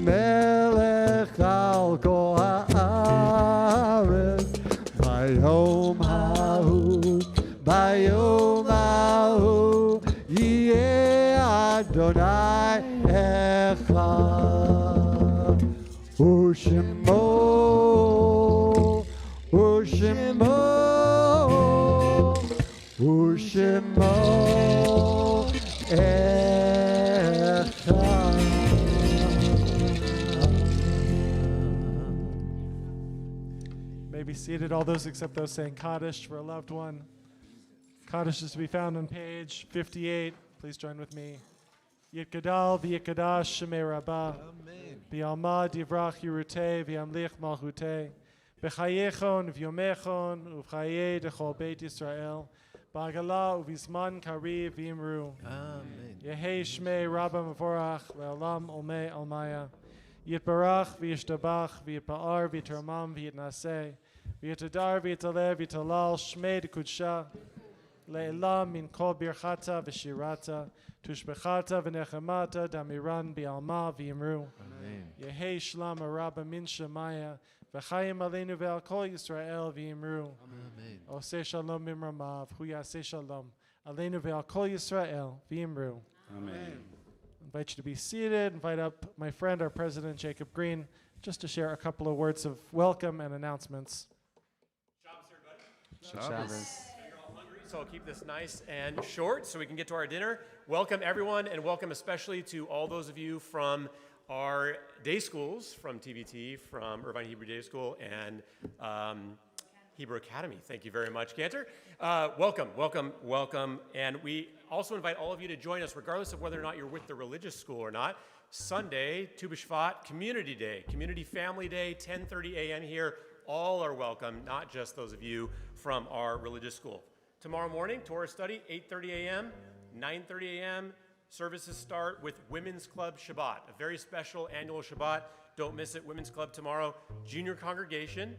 מלך על כל הארץ, ביום ההוא יהיה אדוני אחד, ושמו May be seated, all those except those saying Kaddish for a loved one. Kaddish is to be found on page 58. Please join with me. Yitgadal v'yikadash shemei rabbah. B'alma divrach yirutei v'yamlich malchutei. B'chayechon v'yomechon uv'chayei dechol beit Yisrael. B'agala uv'izman kari v'imru. Amen. Yehei shmei rabba mevorach le'olam olmei almaya. Yitbarach v'yishtabach v'yitba'ar v'yitramam v'yitnaseh. V'yitadar v'yitaleh v'yitalal shmei dekudsha. Le'elam min kol birchata v'shirata. Tushbechata v'nechemata damiran bi'alma v'yimru. Yehei shlam rabba min shemaya. V'chayim aleinu ve'al kol Yisrael v'yimru. Oseh shalom mimramav. Hu yaseh shalom. Aleinu ve'al kol Yisrael v'yimru. Amen. Invite you to be seated. Invite up my friend, our president, Jacob Green, just to share a couple of words of welcome and announcements. Shabbos. I know you're all hungry, so I'll keep this nice and short so we can get to our dinner. Welcome, everyone, and welcome especially to all those of you from our day schools, from TVT, from Irvine Hebrew Day School, and Hebrew Academy. Thank you very much, Cantor. Welcome, welcome, welcome. And we also invite all of you to join us, regardless of whether or not you're with the religious school or not. Sunday, Tu B'Shvat, Community Day, Community Family Day, 10:30 a.m. here. All are welcome, not just those of you from our religious school. Tomorrow morning, Torah study, 8:30 a.m., 9:30 a.m. Services start with Women's Club Shabbat, a very special annual Shabbat. Don't miss it, Women's Club tomorrow. Junior congregation,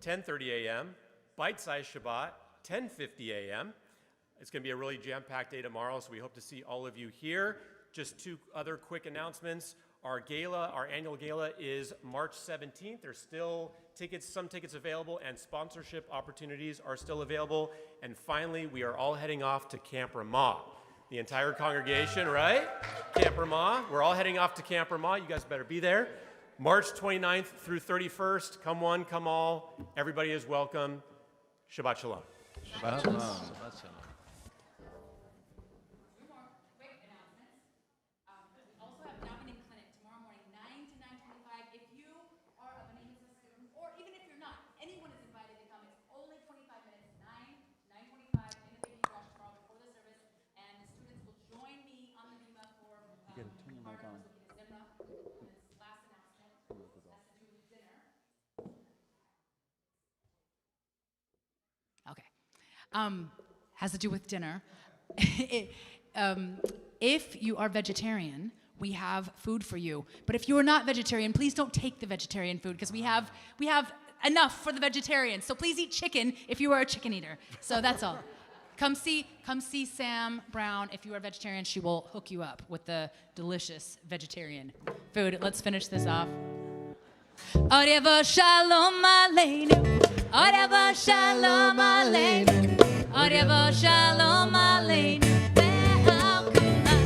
10:30 a.m. Bite-sized Shabbat, 10:50 a.m. It's going to be a really jam-packed day tomorrow, so we hope to see all of you here. Just two other quick announcements. Our gala, our annual gala, is March 17th. There's still some tickets available, and sponsorship opportunities are still available. And finally, we are all heading off to Camp Ramah. The entire congregation, right? Camp Ramah. We're all heading off to Camp Ramah. You guys better be there. March 29th through 31st. Come one, come all. Everybody is welcome. Shabbat shalom. Shabbat shalom. Shabbat shalom. Quick announcements. We also have Davening Clinic tomorrow morning, 9 to 9:25. If you are a B'nai Mitzvah student, or even if you're not, anyone is invited to come. It's only 25 minutes, 9:25 in the baby wash tomorrow before the service, and the students will join me on the bima for part of the Zimra. And this last announcement has to do with dinner. Okay. Has to do with dinner. If you are vegetarian, we have food for you. But if you are not vegetarian, please don't take the vegetarian food because we have enough for the vegetarians. So please eat chicken if you are a chicken eater. So that's all. Come see Sam Brown. If you are vegetarian, she will hook you up with the delicious vegetarian food. Let's finish this off. Oreva shalom aleinu. Oreva shalom aleinu. Oreva shalom aleinu. Ve'al kulam.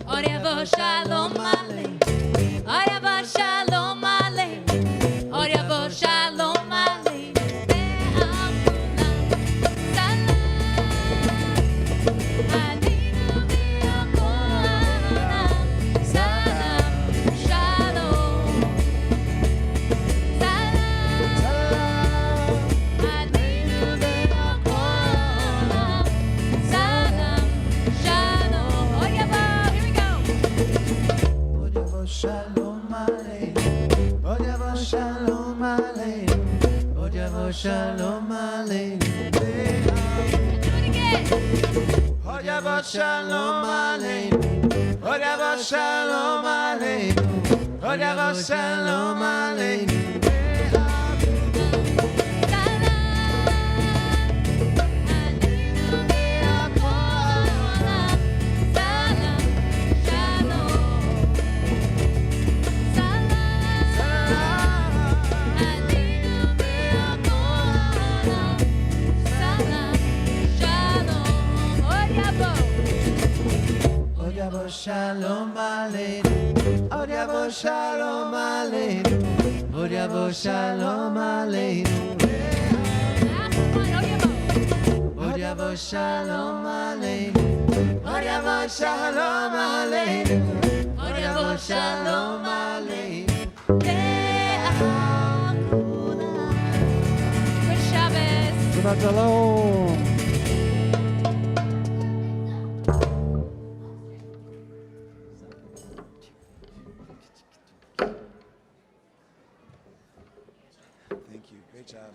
Oreva shalom aleinu. Oreva shalom aleinu. Oreva shalom aleinu. Ve'al kulam. Salam aleinu ve'al kulam. Salam shalom. Shalom aleinu, Odavo shalom aleinu, Odavo shalom aleinu. Do it again. Odavo shalom aleinu, Odavo shalom aleinu, Odavo shalom aleinu. Shalom aleinu, Odavo shalom aleinu, Odavo shalom aleinu. Odavo shalom aleinu, Odavo shalom aleinu, Odavo shalom aleinu. Good Shabbos. Shabbat shalom. Thank you. Great job.